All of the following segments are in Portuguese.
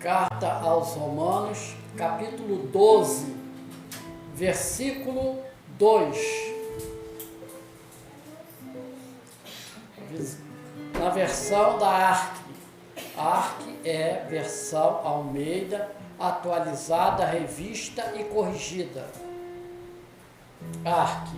Carta aos Romanos, capítulo 12, versículo 2. Na versão da Arque. Arque é versão Almeida, atualizada, revista e corrigida. Arque.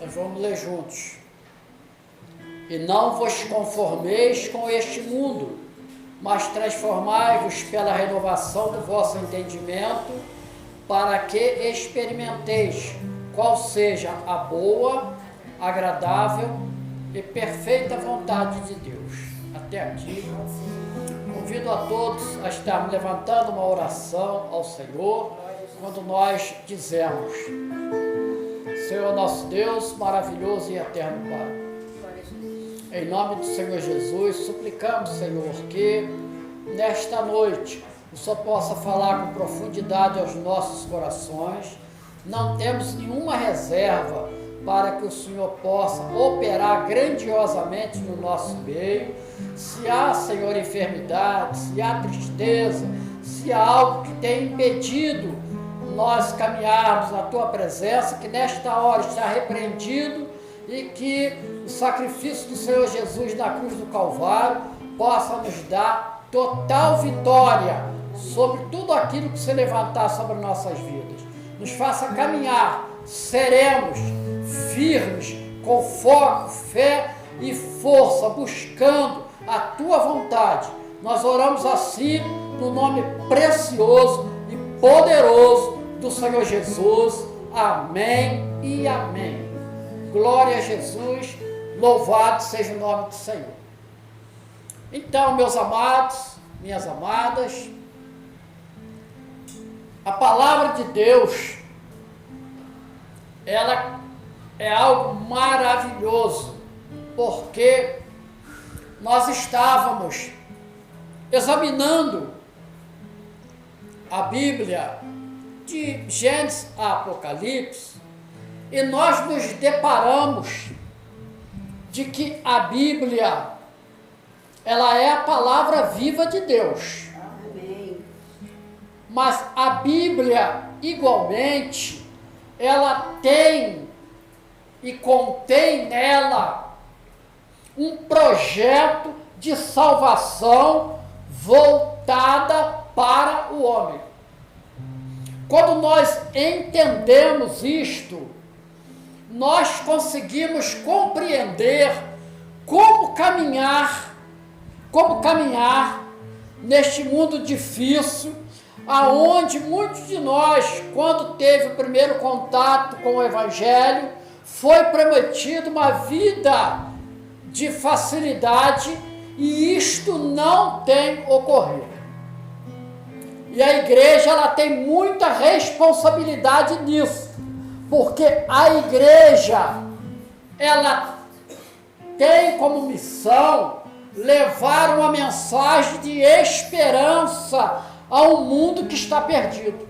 Nós vamos ler juntos. E não vos conformeis com este mundo, mas transformai-vos pela renovação do vosso entendimento, para que experimenteis qual seja a boa, agradável e perfeita vontade de Deus. Até aqui. Convido a todos a estarmos levantando uma oração ao Senhor, quando nós dizemos: Senhor nosso Deus, maravilhoso e eterno Pai, em nome do Senhor Jesus, suplicamos, Senhor, que nesta noite o Senhor possa falar com profundidade aos nossos corações. Não temos nenhuma reserva para que o Senhor possa operar grandiosamente no nosso meio. Se há, Senhor, enfermidade, se há tristeza, se há algo que tem impedido nós caminharmos na Tua presença, que nesta hora está repreendido e que o sacrifício do Senhor Jesus na cruz do Calvário possa nos dar total vitória sobre tudo aquilo que se levantar sobre nossas vidas. Nos faça caminhar serenos, firmes, com foco, fé e força, buscando a Tua vontade. Nós oramos assim no nome precioso e poderoso do Senhor Jesus. Amém e amém. Glória a Jesus, louvado seja o nome do Senhor. Então, meus amados, minhas amadas, a palavra de Deus, ela é algo maravilhoso, porque nós estávamos examinando a Bíblia de Gênesis a Apocalipse, e nós nos deparamos de que a Bíblia, ela é a palavra viva de Deus. Amém. Mas a Bíblia, igualmente, ela tem e contém nela um projeto de salvação voltada para o homem. Quando nós entendemos isto, nós conseguimos compreender como caminhar neste mundo difícil, aonde muitos de nós, quando teve o primeiro contato com o Evangelho, foi prometido uma vida de facilidade, e isto não tem ocorrido. E a igreja, ela tem muita responsabilidade nisso, porque a igreja, ela tem como missão levar uma mensagem de esperança a um mundo que está perdido.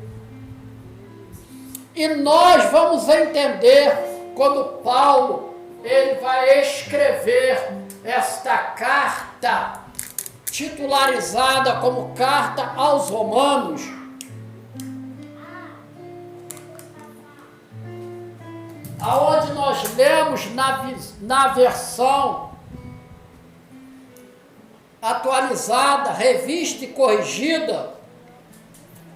E nós vamos entender quando Paulo, ele vai escrever esta carta, titularizada como Carta aos Romanos, aonde nós lemos na versão atualizada, revista e corrigida,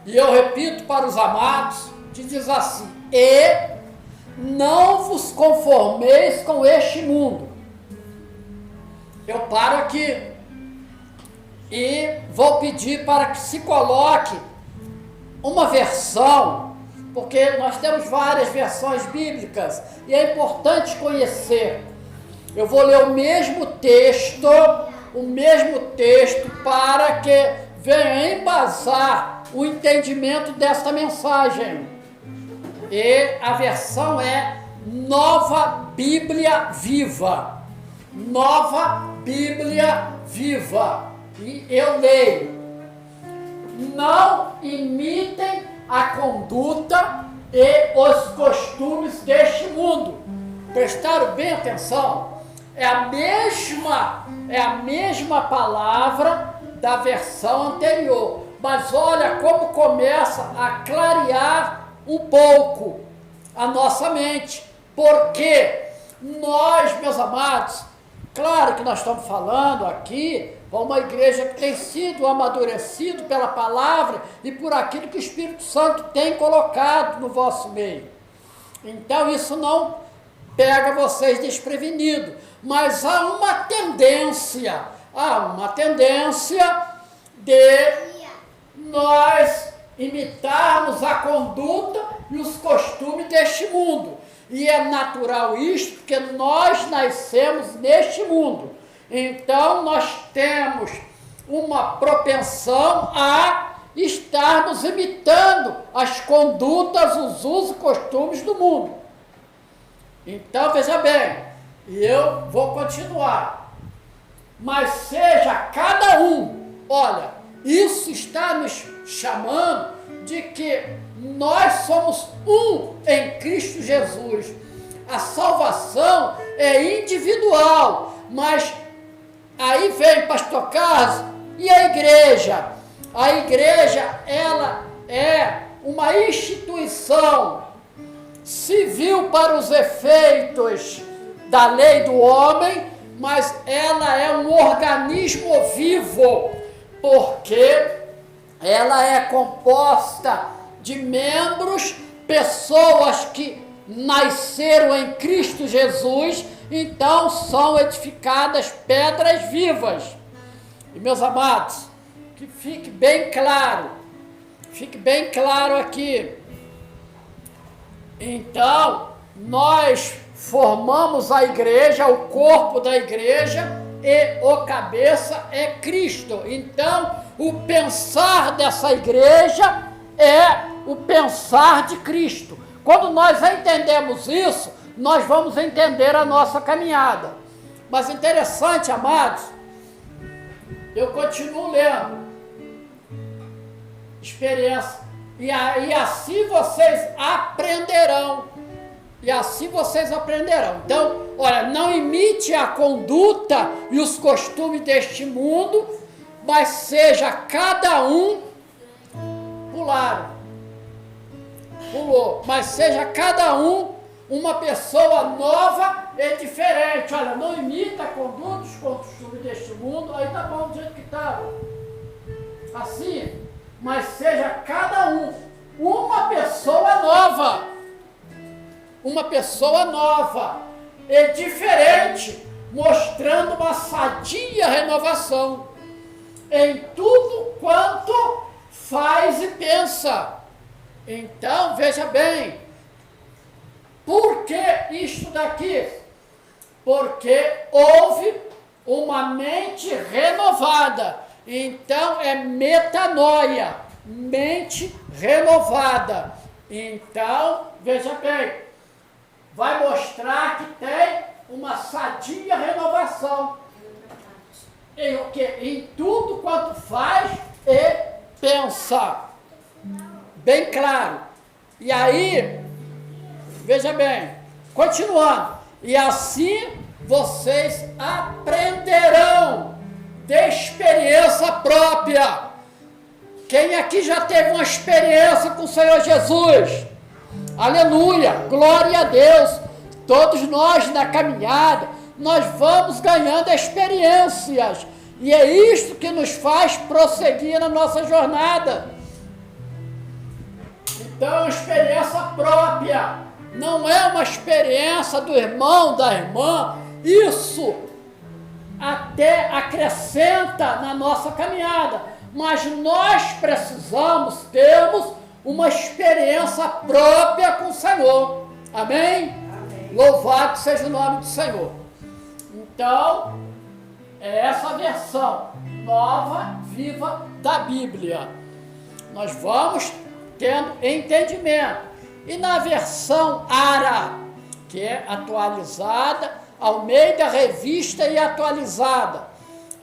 e eu repito para os amados, que diz assim: e não vos conformeis com este mundo. Eu paro aqui e vou pedir para que se coloque uma versão, porque nós temos várias versões bíblicas e é importante conhecer. Eu vou ler o mesmo texto para que venha embasar o entendimento desta mensagem. E a versão é Nova Bíblia Viva. Nova Bíblia Viva. E eu leio: não imitem a conduta e os costumes deste mundo, Prestaram bem atenção? É a mesma palavra da versão anterior. Mas olha como começa a clarear um pouco a nossa mente. Porque nós, meus amados, claro que nós estamos falando aqui para uma igreja que tem sido amadurecido pela palavra e por aquilo que o Espírito Santo tem colocado no vosso meio. Então isso não pega vocês desprevenidos. Mas há uma tendência de nós imitarmos a conduta e os costumes deste mundo. E é natural isto, porque nós nascemos neste mundo. Então, nós temos uma propensão a estarmos imitando as condutas, os usos e costumes do mundo. Então, veja bem, eu vou continuar. Mas seja cada um, olha, isso está nos chamando de que nós somos um em Cristo Jesus. A salvação é individual, mas aí vem pastor Carlos e a igreja. A igreja, ela é uma instituição civil para os efeitos da lei do homem, mas ela é um organismo vivo, porque ela é composta de membros, pessoas que nasceram em Cristo Jesus, então são edificadas pedras vivas. E meus amados, que fique bem claro aqui. Então, nós formamos a igreja, o corpo da igreja, e o cabeça é Cristo. Então, o pensar dessa igreja é o pensar de Cristo. Quando nós entendemos isso, nós vamos entender a nossa caminhada. Mas interessante, amados, eu continuo lendo. Experiência. E assim vocês aprenderão. Então, olha, não imite a conduta e os costumes deste mundo, mas seja cada um pulou, mas seja cada um uma pessoa nova e diferente. Olha, não imita a conduta e os costumes deste mundo, aí tá bom do jeito que tá. Assim, mas seja cada um uma pessoa nova e diferente, mostrando uma sadia renovação em tudo quanto faz e pensa. Então, veja bem, por que isto daqui? Porque houve uma mente renovada. Então, é metanoia, mente renovada. Então, veja bem, vai mostrar que tem uma sadia renovação em tudo quanto faz e pensa. Bem claro. E aí, veja bem, continuando. E assim vocês aprenderão de experiência própria. Quem aqui já teve uma experiência com o Senhor Jesus? Aleluia, glória a Deus. Todos nós na caminhada, nós vamos ganhando experiências. E é isto que nos faz prosseguir na nossa jornada. Então, experiência própria. Não é uma experiência do irmão, da irmã. Isso até acrescenta na nossa caminhada. Mas nós precisamos termos uma experiência própria com o Senhor. Amém? Amém. Louvado seja o nome do Senhor. Então, é essa versão nova, viva da Bíblia. Nós vamos tendo entendimento. E na versão ARA, que é atualizada, Almeida Revista e Atualizada,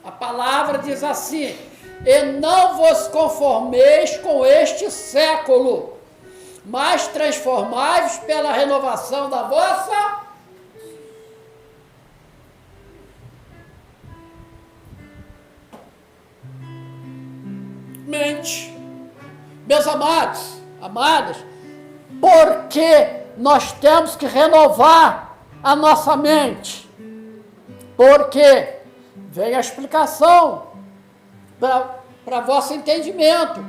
a palavra diz assim: e não vos conformeis com este século, mas transformai-vos pela renovação da vossa mente. Meus amados, amadas, porque nós temos que renovar a nossa mente? Porque vem a explicação para vosso entendimento.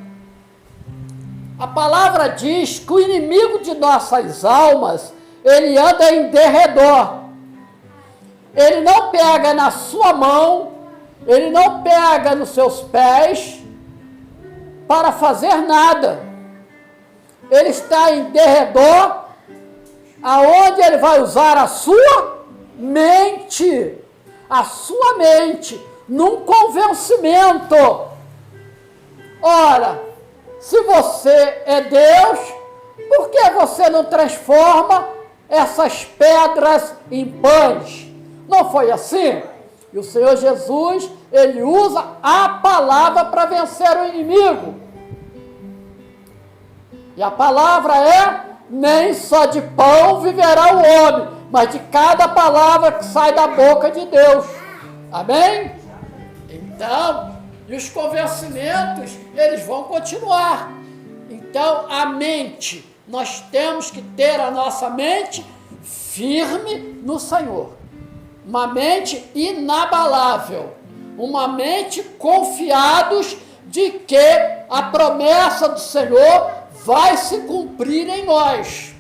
A palavra diz que o inimigo de nossas almas, ele anda em derredor. Ele não pega na sua mão, ele não pega nos seus pés para fazer nada. Ele está em derredor, aonde ele vai usar a sua mente, num convencimento. Ora, se você é Deus, por que você não transforma essas pedras em pães? Não foi assim? E o Senhor Jesus, ele usa a palavra para vencer o inimigo. E a palavra é: nem só de pão viverá o homem, mas de cada palavra que sai da boca de Deus. Amém? Então, e os convencimentos, eles vão continuar. Então, a mente, nós temos que ter a nossa mente firme no Senhor. Uma mente inabalável. Uma mente confiados de que a promessa do Senhor vai se cumprir em nós.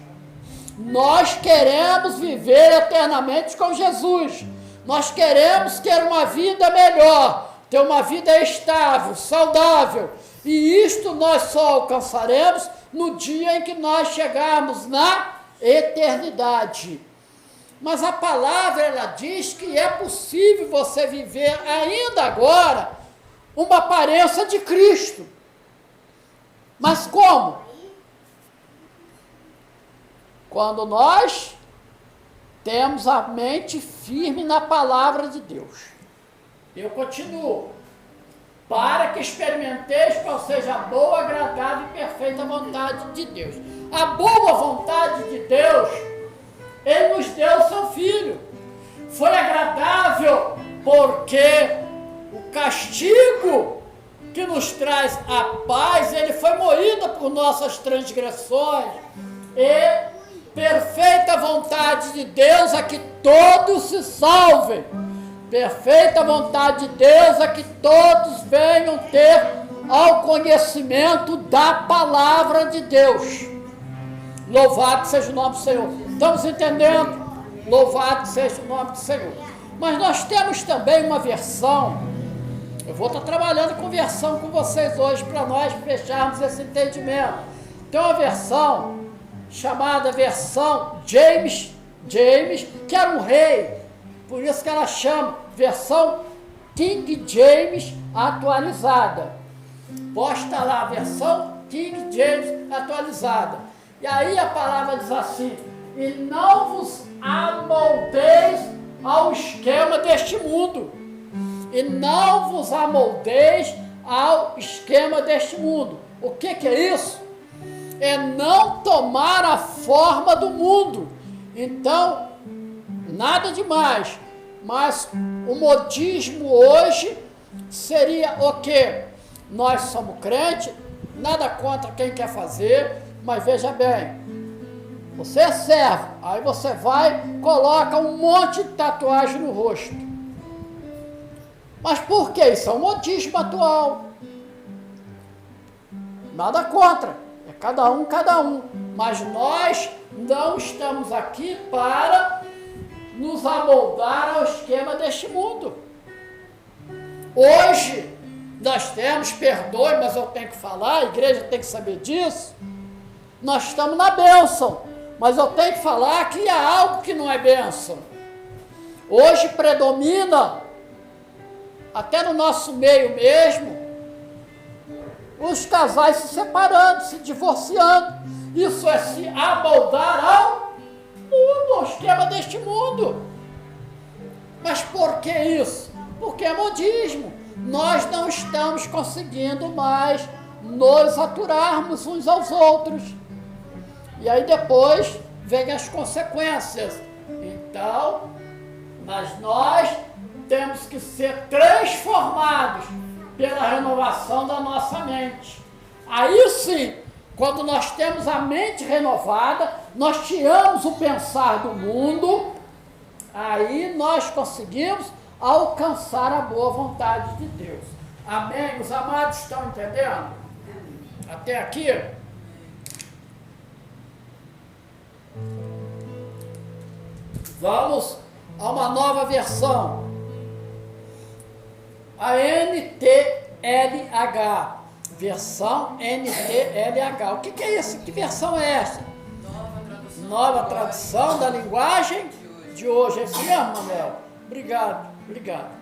Nós queremos viver eternamente com Jesus. Nós queremos ter uma vida melhor, ter uma vida estável, saudável. E isto nós só alcançaremos no dia em que nós chegarmos na eternidade. Mas a palavra, ela diz que é possível você viver ainda agora uma aparência de Cristo. Mas como? Quando nós temos a mente firme na palavra de Deus. Eu continuo. Para que experimenteis qual seja a boa, agradável e perfeita vontade de Deus. A boa vontade de Deus, Ele nos deu o seu Filho. Foi agradável porque o castigo que nos traz a paz, Ele foi moído por nossas transgressões. E perfeita vontade de Deus é que todos se salvem. Perfeita vontade de Deus é que todos venham ter ao conhecimento da palavra de Deus. Louvado seja o nome do Senhor. Estamos entendendo? Louvado seja o nome do Senhor. Mas nós temos também uma versão. Eu vou estar trabalhando com versão com vocês hoje para nós fecharmos esse entendimento. Tem uma versão chamada versão James, que era um rei. Por isso que ela chama versão King James atualizada. Posta lá a versão King James atualizada. E aí a palavra diz assim: e não vos amoldeis ao esquema deste mundo. E não vos amoldeis ao esquema deste mundo. O que é isso? É não tomar a forma do mundo. Então, nada demais. Mas o modismo hoje seria o quê? Nós somos crentes, nada contra quem quer fazer, mas veja bem, você é servo, aí você vai, coloca um monte de tatuagem no rosto. Mas por quê? Isso é um modismo atual. Nada contra, é cada um. Mas nós não estamos aqui para nos amoldar ao esquema deste mundo. Hoje, nós temos, perdoe, mas eu tenho que falar, a igreja tem que saber disso, nós estamos na bênção, mas eu tenho que falar que há algo que não é bênção. Hoje predomina, até no nosso meio mesmo, os casais se separando, se divorciando. Isso é se amoldar ao mundo, ao esquema deste mundo. Mas por que isso? Porque é modismo. Nós não estamos conseguindo mais nos aturarmos uns aos outros. E aí depois vem as consequências. Então, mas nós temos que ser transformados pela renovação da nossa mente. Aí sim, quando nós temos a mente renovada, nós tiramos o pensar do mundo, aí nós conseguimos alcançar a boa vontade de Deus. Amém? Os amados estão entendendo? Até aqui? Vamos a uma nova versão. A NTLH. Versão NTLH. O que é isso? Que versão é essa? Nova tradução da linguagem de hoje. É isso mesmo, Manuel? Obrigado.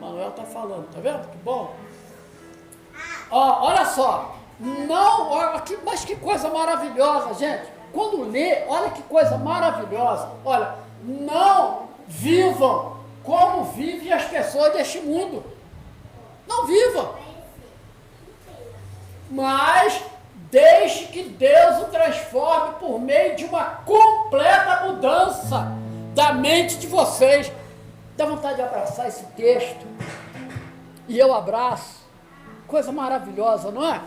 Manuel está falando, tá vendo? Que bom. Ó, olha só. Não, olha, mas que coisa maravilhosa, gente. Quando lê, olha que coisa maravilhosa. Olha, não vivam como vivem as pessoas deste mundo. Não vivam. Mas deixe que Deus o transforme por meio de uma completa mudança da mente de vocês. Dá vontade de abraçar esse texto. E eu abraço. Coisa maravilhosa, não é?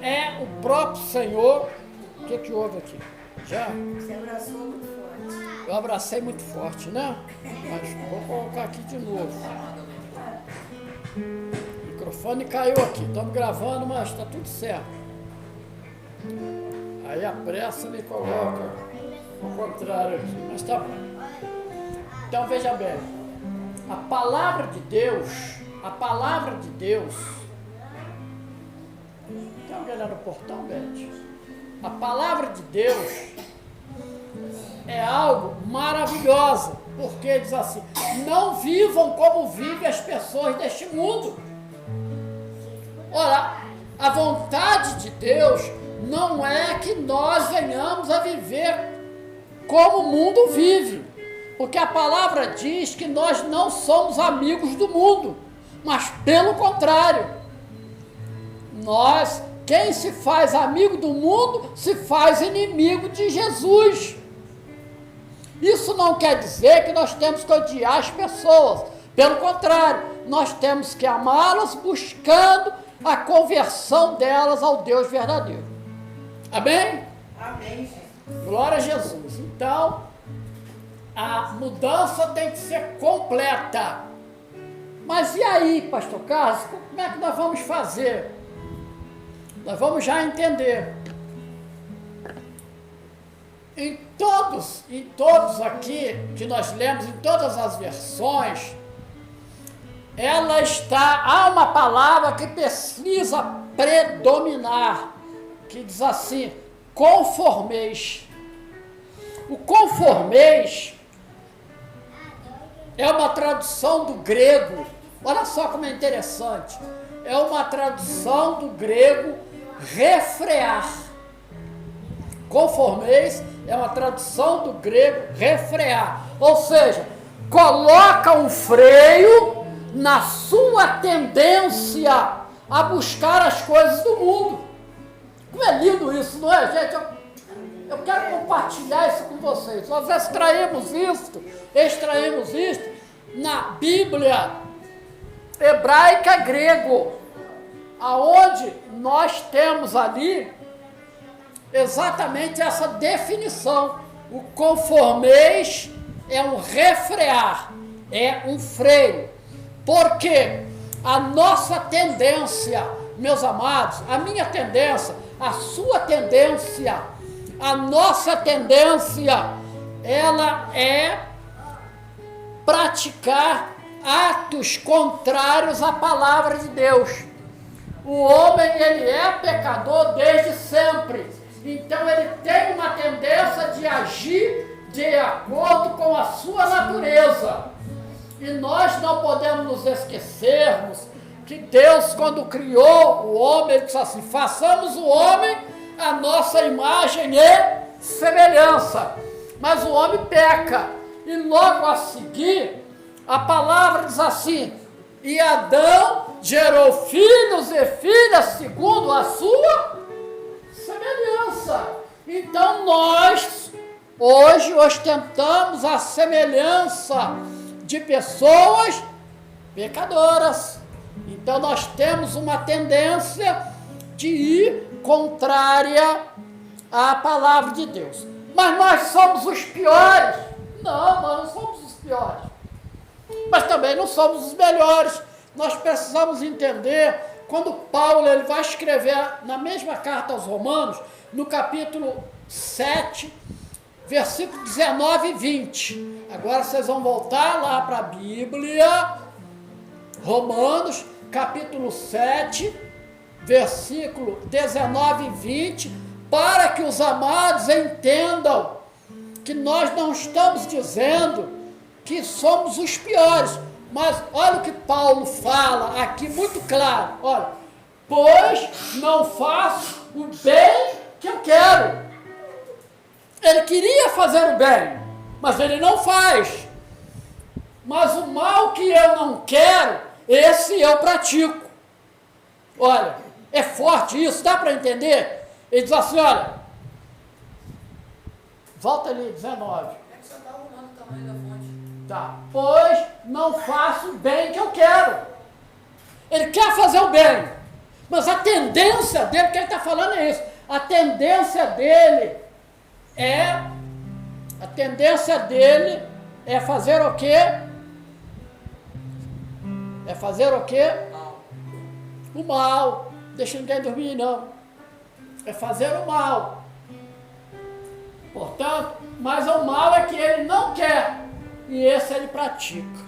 É o próprio Senhor. O que houve aqui? Já? Você abraçou muito forte. Eu abracei muito forte, né? Mas vou colocar aqui de novo. O microfone caiu aqui. Estamos gravando, mas está tudo certo. Aí a pressa me coloca ao contrário aqui. Mas tá bom. Então veja bem. A palavra de Deus. Tem alguém lá no portão, Beth? A palavra de Deus é algo maravilhoso, porque diz assim: não vivam como vivem as pessoas deste mundo. Ora, a vontade de Deus não é que nós venhamos a viver como o mundo vive, porque a palavra diz que nós não somos amigos do mundo, mas pelo contrário, quem se faz amigo do mundo, se faz inimigo de Jesus. Isso não quer dizer que nós temos que odiar as pessoas. Pelo contrário, nós temos que amá-las buscando a conversão delas ao Deus verdadeiro. Amém? Amém. Glória a Jesus. Então, a mudança tem que ser completa. Mas e aí, pastor Carlos, como é que nós vamos fazer? Nós vamos já entender. Em todos aqui que nós lemos, em todas as versões, há uma palavra que precisa predominar, que diz assim: conformeis. O conformeis é uma tradução do grego, olha só como é interessante, é uma tradução do grego refrear. Conformeis é uma tradução do grego refrear, ou seja, coloca um freio na sua tendência a buscar as coisas do mundo. Como é lindo isso, não é, gente? Eu quero compartilhar isso com vocês. Nós extraímos isto na Bíblia hebraica grego, aonde nós temos ali exatamente essa definição. O conformeis é um refrear, é um freio. Porque a nossa tendência, meus amados, a minha tendência, a sua tendência, a nossa tendência, ela é praticar atos contrários à palavra de Deus. O homem, ele é pecador desde sempre. Então ele tem uma tendência de agir de acordo com a sua natureza. E nós não podemos nos esquecermos que Deus, quando criou o homem, ele disse assim: façamos o homem a nossa imagem e semelhança. Mas o homem peca. E logo a seguir, a palavra diz assim: e Adão gerou filhos e filhas segundo a sua semelhança. Então nós hoje ostentamos a semelhança de pessoas pecadoras, Então nós temos uma tendência de ir contrária à palavra de Deus. Mas nós somos os piores? Não, nós não somos os piores. Mas também não somos os melhores. Nós precisamos entender, quando Paulo ele vai escrever na mesma carta aos Romanos, no capítulo 7, versículo 19 e 20. Agora vocês vão voltar lá para a Bíblia, Romanos, capítulo 7, versículo 19 e 20, para que os amados entendam que nós não estamos dizendo que somos os piores, mas olha o que Paulo fala aqui muito claro, olha, pois não faço o bem que eu quero. Ele queria fazer o bem, mas ele não faz. Mas o mal que eu não quero, esse eu pratico. Olha, é forte isso, dá para entender? Ele diz assim, olha, volta ali, 19. É que você está arrumando o tamanho da fonte. Tá, pois não faço o bem que eu quero. Ele quer fazer o bem, mas a tendência dele, o que ele está falando é isso, a tendência dele é fazer o quê? É fazer o quê? O mal. Deixa ninguém dormir, não. É fazer o mal. Portanto, mas o mal é que ele não quer. E esse ele pratica.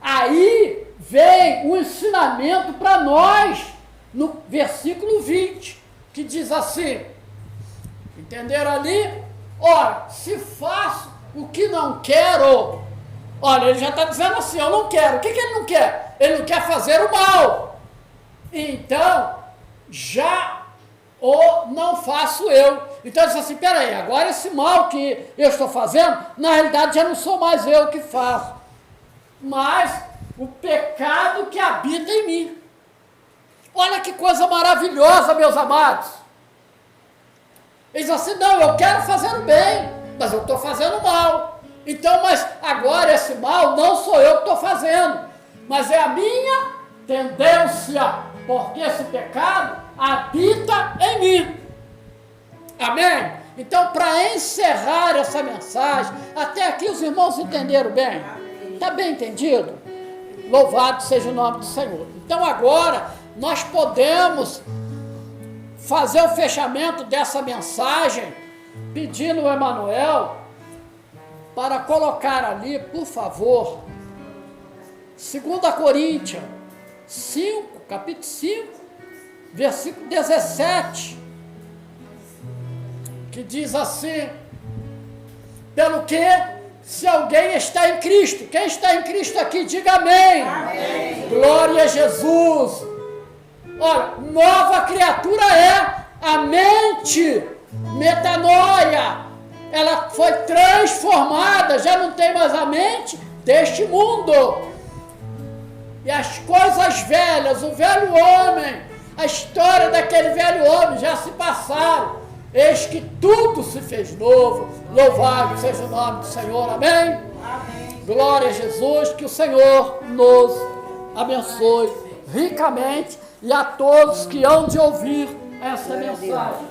Aí vem o ensinamento para nós, no versículo 20, que diz assim, entenderam ali? Ora, se faço o que não quero, olha, ele já está dizendo assim, eu não quero. O que ele não quer? Ele não quer fazer o mal. Então, já o não faço eu. Então ele diz assim, peraí, agora esse mal que eu estou fazendo, na realidade já não sou mais eu que faço, mas o pecado que habita em mim. Olha que coisa maravilhosa, meus amados. Ele diz assim, não, eu quero fazer o bem, mas eu estou fazendo mal. Então, mas agora esse mal não sou eu que estou fazendo, mas é a minha tendência, porque esse pecado habita em mim. Amém? Então, para encerrar essa mensagem, até aqui os irmãos entenderam bem? Está bem entendido? Louvado seja o nome do Senhor. Então, agora, nós podemos fazer o fechamento dessa mensagem, pedindo o Emanuel para colocar ali, por favor, 2 Coríntios 5, capítulo 5, versículo 17, que diz assim, pelo que, se alguém está em Cristo, quem está em Cristo aqui, diga amém. Amém. Glória a Jesus. Olha, nova criatura é a mente, metanoia, ela foi transformada, já não tem mais a mente deste mundo. E as coisas velhas, o velho homem, a história daquele velho homem já se passaram. Eis que tudo se fez novo. Louvado seja o nome do Senhor. Amém? Amém. Glória a Jesus. Que o Senhor nos abençoe ricamente e a todos que hão de ouvir essa mensagem.